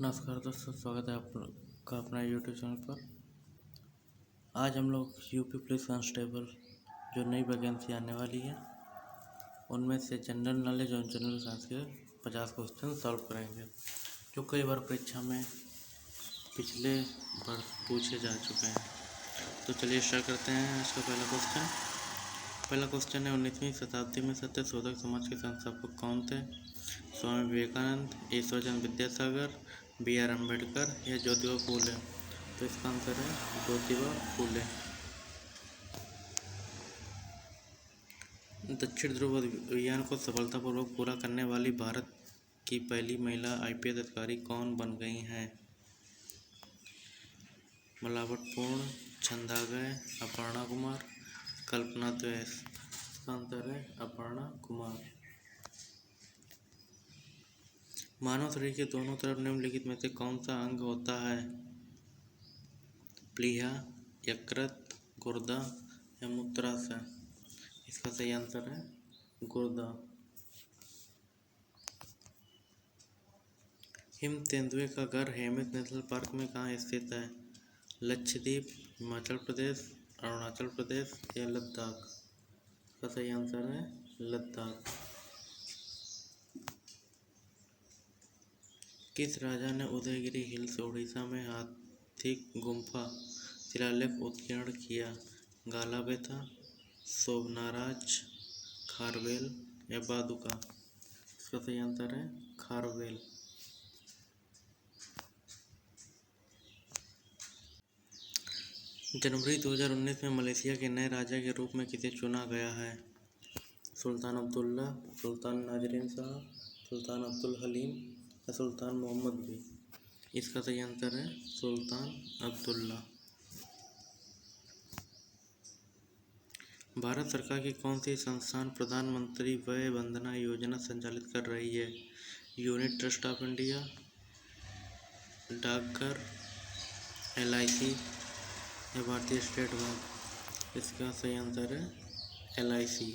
नमस्कार दोस्तों, स्वागत है आपका अपना यूट्यूब चैनल पर। आज हम लोग यूपी पुलिस कांस्टेबल जो नई वैकेंसी आने वाली है उनमें से जनरल नॉलेज और जनरल साइंस के 50 क्वेश्चन सॉल्व करेंगे, जो कई बार परीक्षा में पिछले बार पूछे जा चुके हैं। तो चलिए स्टार्ट करते हैं आज का पहला क्वेश्चन है, 19वीं शताब्दी में सत्य शोधक समाज के संस्थापक कौन थे? स्वामी विवेकानंद, ईश्वरचंद्र विद्यासागर, B.R. अम्बेडकर या ज्योतिबा फूले? तो इसका आंसर है ज्योतिबा फूले। दक्षिण ध्रुव अभियान को सफलतापूर्वक पूरा करने वाली भारत की पहली महिला IPS अधिकारी कौन बन गई हैं? मलावटपूर्ण, छंदागय, अपर्णा कुमार, कल्पना द्वेष? इसका आंसर है अपर्णा कुमार। मानव शरीर के दोनों तरफ निम्नलिखित में से कौन सा अंग होता है? प्लीहा, यकृत, गुर्दा या मूत्राशय? इसका सही आंसर है गुर्दा। हिम तेंदुए का घर हेमिस नेशनल पार्क में कहाँ स्थित है? लक्षद्वीप, हिमाचल प्रदेश, अरुणाचल प्रदेश या लद्दाख? इसका सही आंसर है लद्दाख। किस राजा ने उदयगिरी हिल्स उड़ीसा में हाथी गुम्फा शिलालेख उत्कीर्ण किया? गालाबेथा, शोभनाराज, खारवेल या बादुका? इसका सही आंसर है खारवेल। जनवरी 2019 में मलेशिया के नए राजा के रूप में किसे चुना गया है? सुल्तान अब्दुल्ला, सुल्तान नाजरीन शाह, सुल्तान अब्दुल हलीम या सुल्तान मोहम्मद भी? इसका सही आंसर है सुल्तान अब्दुल्ला। भारत सरकार की कौन सी संस्थान प्रधानमंत्री वय वंदना योजना संचालित कर रही है? यूनिट ट्रस्ट ऑफ इंडिया, डाकघर, LIC या भारतीय स्टेट बैंक? इसका सही आंसर है LIC।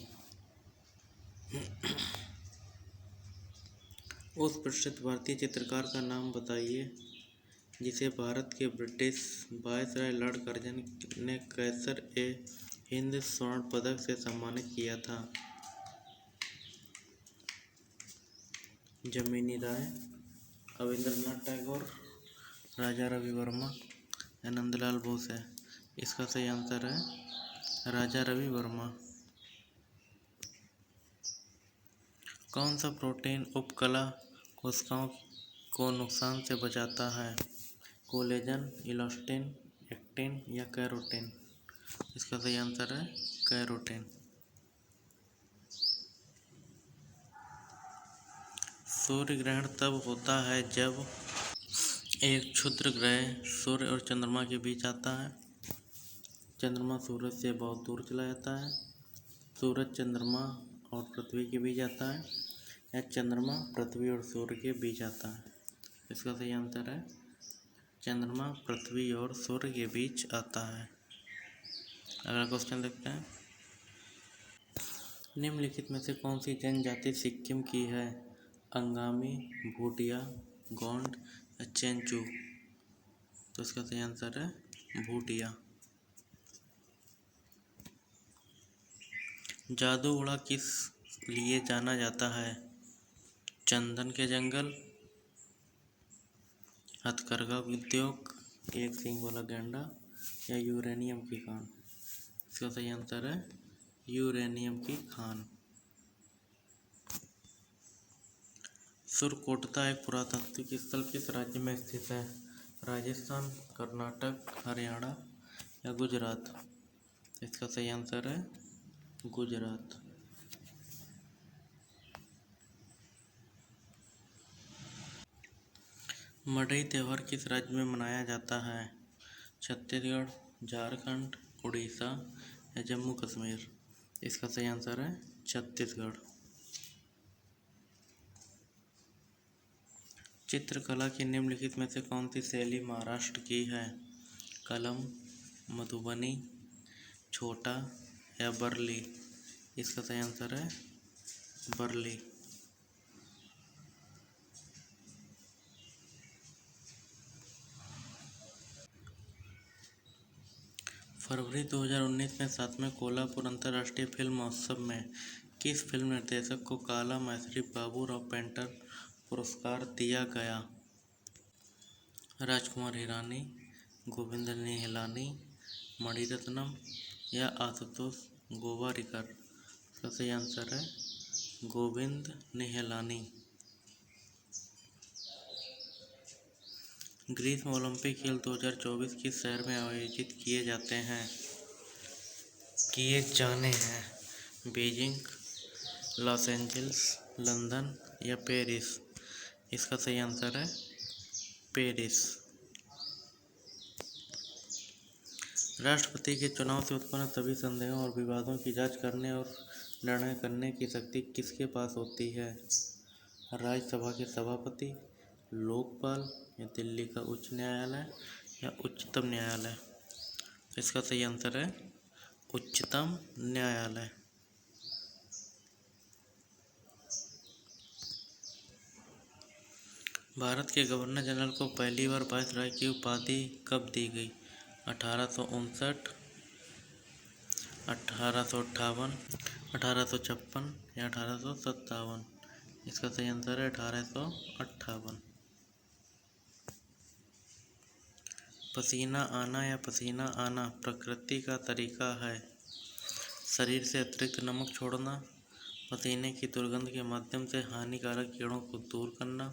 उस प्रसिद्ध भारतीय चित्रकार का नाम बताइए जिसे भारत के ब्रिटिश वायसराय लॉर्ड कर्जन ने कैसर-ए-हिंद स्वर्ण पदक से सम्मानित किया था। जमीनी राय, रविंद्रनाथ टैगोर, राजा रवि वर्मा या नंदलाल बोस है? इसका सही आंसर है राजा रवि वर्मा। कौन सा प्रोटीन उपकला कोशिकाओं को नुकसान से बचाता है? कोलेजन, इलास्टिन, एक्टिन या कैरोटीन? इसका सही आंसर है कैरोटीन। सूर्य ग्रहण तब होता है जब एक क्षुद्र ग्रह सूर्य और चंद्रमा के बीच आता है, चंद्रमा सूरज से बहुत दूर चला जाता है, सूरज चंद्रमा और पृथ्वी के बीच आता है या चंद्रमा पृथ्वी और सूर्य के बीच आता है? इसका सही आंसर है चंद्रमा पृथ्वी और सूर्य के बीच आता है। अगला क्वेश्चन देखते हैं, निम्नलिखित में से कौन सी जनजाति सिक्किम की है? अंगामी, भूटिया, गोंड या चेंचू? तो इसका सही आंसर है भूटिया। जादूगोड़ा किस लिए जाना जाता है? चंदन के जंगल, हथकरघा उद्योग, एक सींग वाला गैंडा या यूरेनियम की खान? इसका सही आंसर है यूरेनियम की खान। सुरकोटता एक पुरातात्विक स्थल किस राज्य में स्थित है? राजस्थान, कर्नाटक, हरियाणा या गुजरात? इसका सही आंसर है गुजरात। मडई त्योहार किस राज्य में मनाया जाता है? छत्तीसगढ़, झारखंड, उड़ीसा या जम्मू कश्मीर? इसका सही आंसर है छत्तीसगढ़। चित्रकला की निम्नलिखित में से कौन सी शैली महाराष्ट्र की है? कलम, मधुबनी, छोटा या बरली? इसका सही आंसर है बरली। फरवरी 2019 में 7वें कोल्हापुर अंतर्राष्ट्रीय फिल्म महोत्सव में किस फिल्म निर्देशक को काला मैत्री बाबूराव पेंटर पुरस्कार दिया गया? राजकुमार हिरानी, गोविंद निहलानी, मणिरत्नम या आशुतोष गोवारिकर? इसका सही आंसर है गोविंद निहलानी। ग्रीष्म ओलंपिक खेल 2024 किस शहर में आयोजित किए जाने हैं? बीजिंग, लॉस एंजल्स, लंदन या पेरिस? इसका सही आंसर है पेरिस। राष्ट्रपति के चुनाव से उत्पन्न सभी संदेहों और विवादों की जांच करने और निर्णय करने की शक्ति किसके पास होती है? राज्यसभा के सभापति, लोकपाल या दिल्ली का उच्च न्यायालय या उच्चतम न्यायालय? इसका सही आंसर है उच्चतम न्यायालय। भारत के गवर्नर जनरल को पहली बार वायसराय की उपाधि कब दी गई? 1859, 1858, 1856 या 1857? इसका सही आंसर है 1858। पसीना आना या पसीना आना प्रकृति का तरीका है। शरीर से अतिरिक्त नमक छोड़ना, पसीने की दुर्गंध के माध्यम से हानिकारक कीड़ों को दूर करना,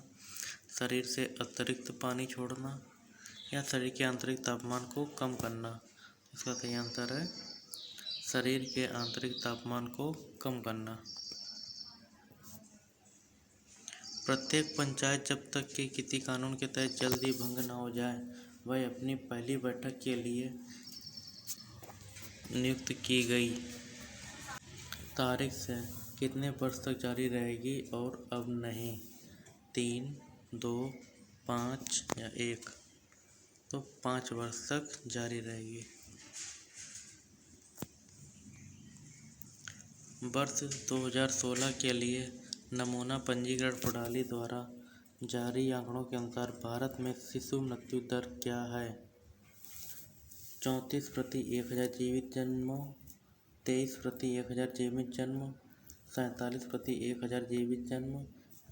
शरीर से अतिरिक्त पानी छोड़ना या शरीर के आंतरिक तापमान को कम करना? इसका सही आंसर है शरीर के आंतरिक तापमान को कम करना। प्रत्येक पंचायत जब तक कि किसी कानून के तहत जल्दी भंग न हो जाए वह अपनी पहली बैठक के लिए नियुक्त की गई तारीख से कितने वर्ष तक जारी रहेगी और अब नहीं? 3, 2, 5 या 1? तो 5 वर्ष तक जारी रहेगी। वर्ष 2016 के लिए नमूना पंजीकरण प्रणाली द्वारा जारी आंकड़ों के अनुसार भारत में शिशु मृत्यु दर क्या है? 34 प्रति 1000 जीवित जन्मों, 23 प्रति 1000 जीवित जन्म, 47 प्रति 1000 जीवित जन्म,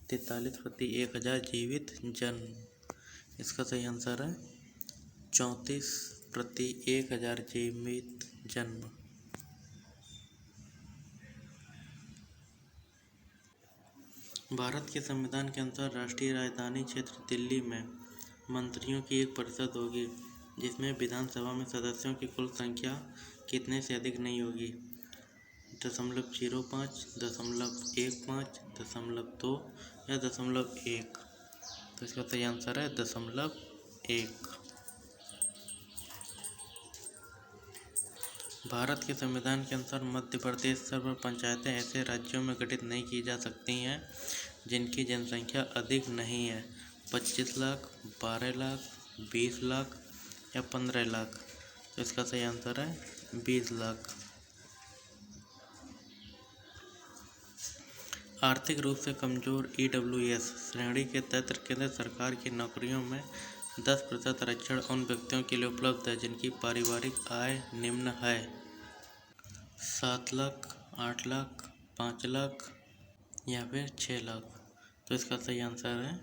43 प्रति 1000 जीवित जन्म? इसका सही आंसर है 34 प्रति 1000 जीवित जन्म। भारत के संविधान के अनुसार राष्ट्रीय राजधानी क्षेत्र दिल्ली में मंत्रियों की एक परिषद होगी जिसमें विधानसभा में सदस्यों की कुल संख्या कितने से अधिक नहीं होगी? 0.05, 0.15, 0.2 या 0.1? तो इसका सही आंसर है 0.1। भारत के संविधान के अनुसार मध्य प्रदेश स्तर पर पंचायतें ऐसे राज्यों में गठित नहीं की जा सकती हैं जिनकी जनसंख्या अधिक नहीं है 25 लाख, 12 लाख, 20 लाख या 15 लाख? तो इसका सही आंसर है 20 लाख। आर्थिक रूप से कमजोर EWS श्रेणी के तहत केंद्र सरकार की नौकरियों में 10% आरक्षण उन व्यक्तियों के लिए उपलब्ध है जिनकी पारिवारिक आय निम्न है 7 लाख, 8 लाख, 5 लाख या फिर 6 लाख? तो इसका सही आंसर है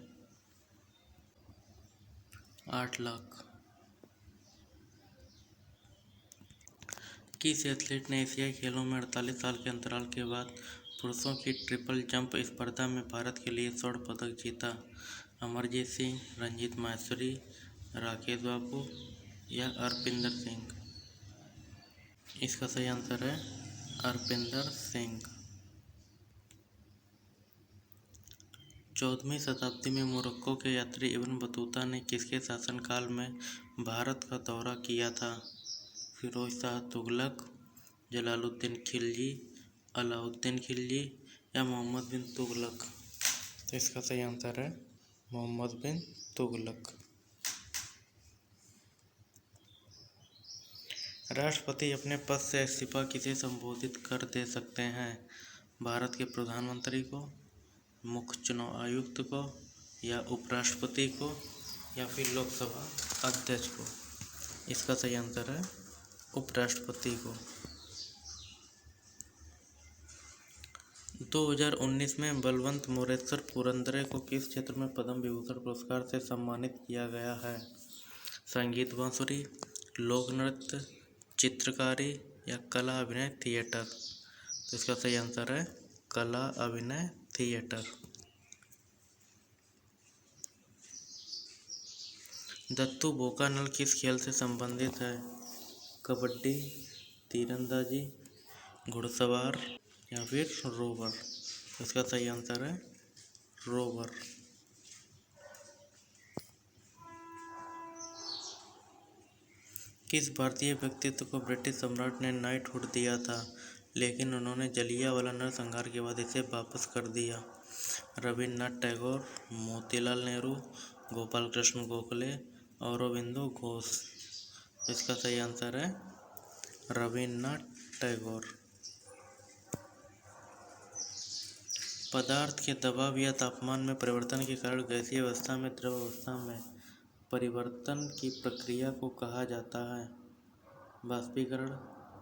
8 लाख। किस एथलीट ने एशियाई खेलों में 48 साल के अंतराल के बाद पुरुषों की ट्रिपल जंप स्पर्धा में भारत के लिए स्वर्ण पदक जीता? अमरजीत सिंह, रंजीत माहेश्वरी, राकेश बाबू या अरपिंदर सिंह? इसका सही आंसर है अरपिंदर सिंह। 14वीं शताब्दी में मोरक्को के यात्री इब्न बतूता ने किसके शासनकाल में भारत का दौरा किया था? फिरोज शाह तुगलक, जलालुद्दीन खिलजी, अलाउद्दीन खिलजी या मोहम्मद बिन तुगलक? तो इसका सही आंसर है मोहम्मद बिन तुगलक। राष्ट्रपति अपने पद से इस्तीफा किसे संबोधित कर दे सकते हैं? भारत के प्रधानमंत्री को, मुख्य चुनाव आयुक्त को या उपराष्ट्रपति को या फिर लोकसभा अध्यक्ष को? इसका सही आंसर है उपराष्ट्रपति को। 2019 में बलवंत मोरेश्वर पुरंदरे को किस क्षेत्र में पद्म विभूषण पुरस्कार से सम्मानित किया गया है? संगीत बांसुरी, लोक नृत्य, चित्रकारी या कला अभिनय थिएटर? तो इसका सही आंसर है कला अभिनय थिएटर। दत्तू बोकानल किस खेल से संबंधित है? कबड्डी, तीरंदाजी, घुड़सवार या फिर रोवर? इसका सही आंसर है रोवर। किस भारतीय व्यक्तित्व को ब्रिटिश सम्राट ने नाइटहुड दिया था, लेकिन उन्होंने जलियांवाला नरसंहार के बाद इसे वापस कर दिया? रविन्द्रनाथ टैगोर, मोतीलाल नेहरू, गोपाल कृष्ण गोखले, औरोबिंदो घोष? इसका सही आंसर है रविन्द्रनाथ टैगोर। पदार्थ के दबाव या तापमान में परिवर्तन के कारण गैसीय अवस्था में द्रव अवस्था में परिवर्तन की प्रक्रिया को कहा जाता है? बाष्पीकरण,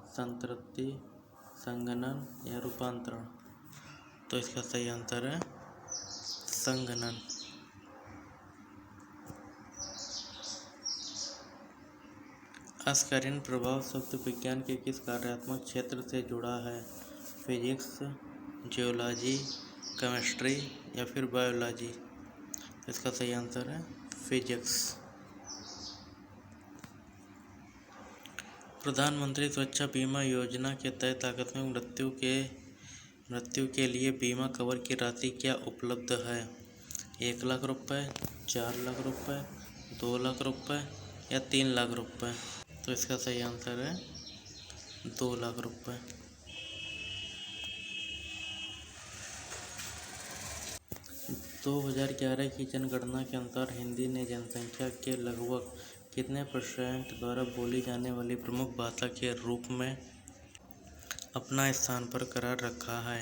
संतृप्ति, संघनन या रूपांतरण? तो इसका सही आंसर है संघनन। अस्करिन प्रभाव शब्द विज्ञान के किस कार्यात्मक क्षेत्र से जुड़ा है? फिजिक्स, जियोलॉजी, केमिस्ट्री या फिर बायोलॉजी? इसका सही आंसर है फिजिक्स। प्रधानमंत्री सुरक्षा बीमा योजना के तहत आकस्मिक मृत्यु के लिए बीमा कवर की राशि क्या उपलब्ध है? 1 लाख रुपए, 4 लाख रुपए, 2 लाख रुपए या 3 लाख रुपए? तो इसका सही आंसर है 2 लाख रुपए। 2011 की जनगणना के अनुसार हिंदी ने जनसंख्या के लगभग कितने % द्वारा बोली जाने वाली प्रमुख भाषा के रूप में अपना स्थान बरकरार रखा है?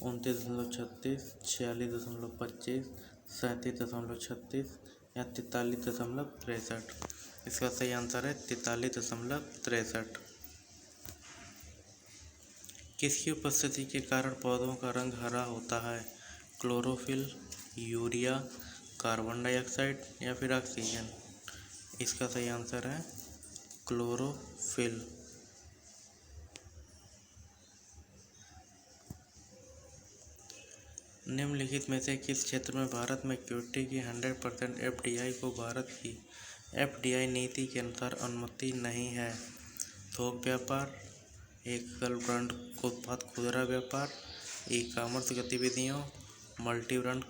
29.36, 46.25, 37.36 या 43.63? इसका सही आंसर है 43.63। किसकी उपस्थिति के कारण पौधों का रंग हरा होता है? क्लोरोफिल, यूरिया, कार्बन डाइऑक्साइड या फिर ऑक्सीजन? इसका सही आंसर है क्लोरोफिल। निम्नलिखित में से किस क्षेत्र में भारत में इक्विटी की 100% FDI को भारत की FDI नीति के अनुसार अनुमति नहीं है? थोक व्यापार, एकल ब्रांड उत्पाद खुदरा व्यापार, ई-कॉमर्स गतिविधियों, मल्टी ब्रांड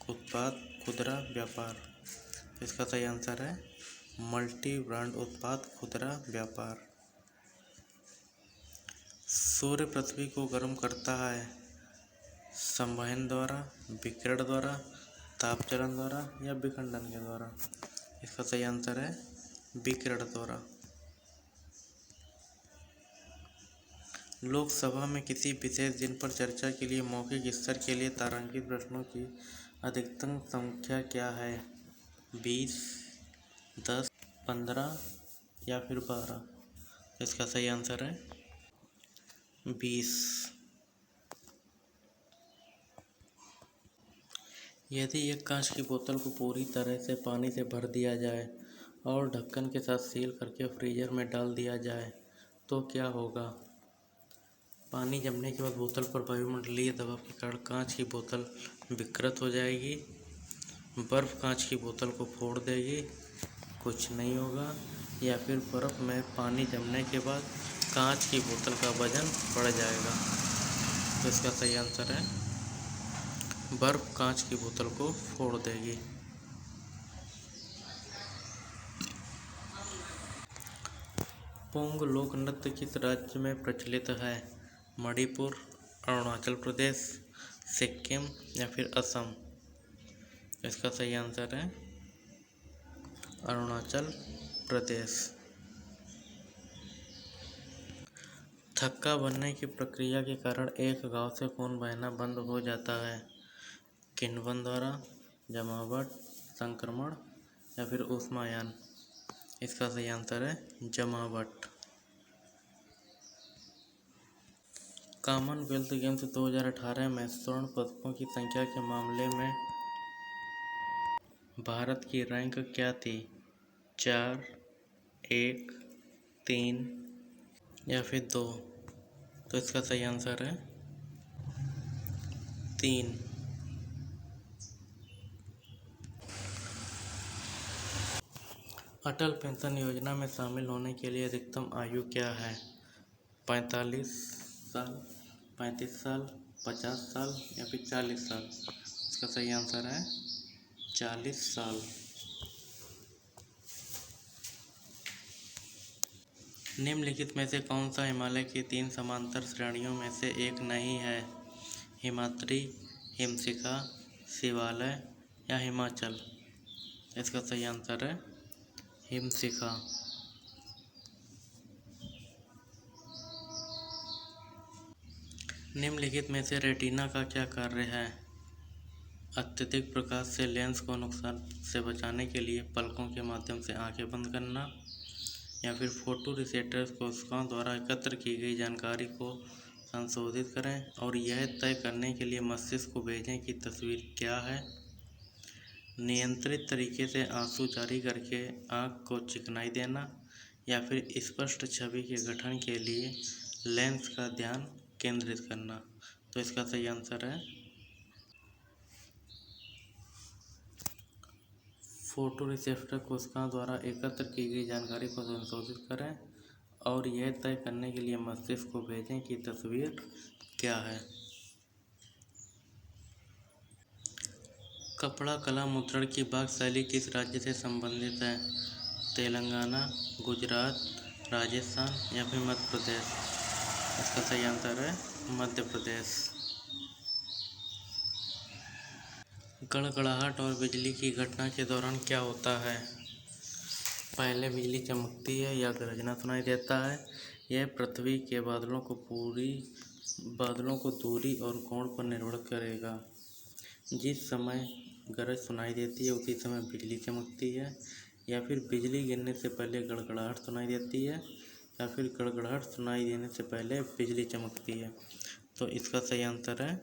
उत्पाद खुदरा व्यापार? इसका सही आंसर है मल्टी ब्रांड उत्पाद खुदरा व्यापार। सूर्य पृथ्वी को गर्म करता है संवहन द्वारा, विकिरण द्वारा, तापचरण द्वारा या विखंडन के द्वारा? इसका सही आंसर है विकिरण द्वारा। लोकसभा में किसी विशेष दिन पर चर्चा के लिए मौखिक स्तर के लिए तारांकित प्रश्नों की अधिकतम संख्या क्या है? 20, 10, 15 या फिर 12? इसका सही आंसर है 20। यदि एक कांच की बोतल को पूरी तरह से पानी से भर दिया जाए और ढक्कन के साथ सील करके फ्रीजर में डाल दिया जाए तो क्या होगा? पानी जमने के बाद बोतल पर वायुमंडलीय दबाव के कारण कांच की बोतल विकृत हो जाएगी, बर्फ़ कांच की बोतल को फोड़ देगी, कुछ नहीं होगा, या फिर बर्फ़ में पानी जमने के बाद कांच की बोतल का वजन बढ़ जाएगा? तो इसका सही आंसर है बर्फ़ कांच की बोतल को फोड़ देगी। पोंग लोक नृत्य किस राज्य में प्रचलित है? मणिपुर, अरुणाचल प्रदेश, सिक्किम या फिर असम? इसका सही आंसर है अरुणाचल प्रदेश। थक्का बनने की प्रक्रिया के कारण एक घाव से खून बहना बंद हो जाता है? किण्वन द्वारा, जमावट, संक्रमण या फिर ऊष्मायन? इसका सही आंसर है जमावट। कॉमनवेल्थ गेम्स 2018 में स्वर्ण पदकों की संख्या के मामले में भारत की रैंक क्या थी? 4, 1, 3 या फिर 2? तो इसका सही आंसर है 3। अटल पेंशन योजना में शामिल होने के लिए अधिकतम आयु क्या है? 45 साल, 35 साल, 50 साल या फिर 40 साल? इसका सही आंसर है 40 साल। निम्नलिखित में से कौन सा हिमालय की 3 समांतर श्रेणियों में से एक नहीं है? हिमाद्री, हिमशिखा, शिवालय या हिमाचल? इसका सही आंसर है हिमशिखा। निम्नलिखित में से रेटिना का क्या कार्य है? अत्यधिक प्रकाश से लेंस को नुकसान से बचाने के लिए पलकों के माध्यम से आंखें बंद करना, या फिर फोटो रिसेप्टर्स कोशिकाओं द्वारा एकत्र की गई जानकारी को संशोधित करें और यह तय करने के लिए मस्तिष्क को भेजें कि तस्वीर क्या है। नियंत्रित तरीके से आंसू जारी करके आँख को चिकनाई देना, या फिर स्पष्ट छवि के गठन के लिए लेंस का ध्यान केंद्रित करना। तो इसका सही आंसर है फोटो रिसेप्टर कोशिकाओं द्वारा एकत्र की गई जानकारी को संशोधित करें और यह तय करने के लिए मस्तिष्क को भेजें कि तस्वीर क्या है। कपड़ा कला मुद्रण की बाग शैली किस राज्य से संबंधित है? तेलंगाना, गुजरात, राजस्थान या फिर मध्य प्रदेश? इसका सही आंसर है मध्य प्रदेश। गड़गड़ाहट और बिजली की घटना के दौरान क्या होता है? पहले बिजली चमकती है या गर्जना सुनाई देता है। यह पृथ्वी के बादलों को दूरी और कोण पर निर्भर करेगा। जिस समय गरज सुनाई देती है उसी समय बिजली चमकती है, या फिर बिजली गिरने से पहले गड़गड़ाहट सुनाई देती है, या फिर गड़गड़ाहट सुनाई देने से पहले बिजली चमकती है। तो इसका सही आंसर है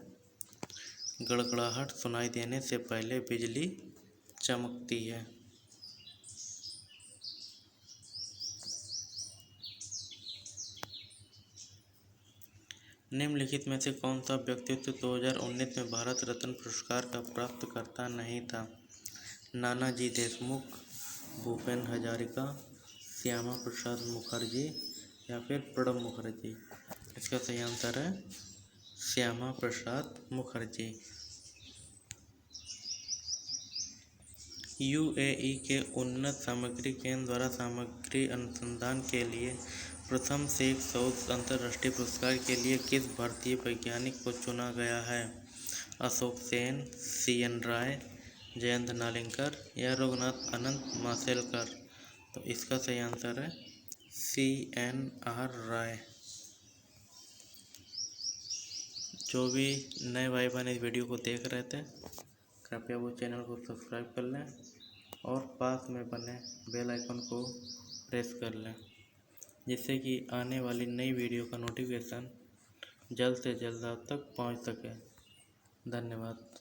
गड़गड़ाहट सुनाई देने से पहले बिजली चमकती है। निम्नलिखित में से कौन सा व्यक्तित्व 2019 में भारत रत्न पुरस्कार का प्राप्तकर्ता नहीं था? नानाजी देशमुख, भूपेन हजारिका, श्यामा प्रसाद मुखर्जी या फिर प्रणब मुखर्जी? इसका सही आंसर है श्यामा प्रसाद मुखर्जी। यूएई के उन्नत सामग्री केंद्र द्वारा सामग्री अनुसंधान के लिए प्रथम से एक शोध अंतर्राष्ट्रीय पुरस्कार के लिए किस भारतीय वैज्ञानिक को चुना गया है? अशोक सेन, CN राय, जयंत नालिंकर या रघुनाथ अनंत माशेलकर? तो इसका सही आंसर है CNR राय। जो भी नए भाई बहन इस वीडियो को देख रहे थे, कृपया वो चैनल को सब्सक्राइब कर लें और पास में बने बेल आइकन को प्रेस कर लें, जिससे कि आने वाली नई वीडियो का नोटिफिकेशन जल्द से जल्द आप तक पहुंच सके। धन्यवाद।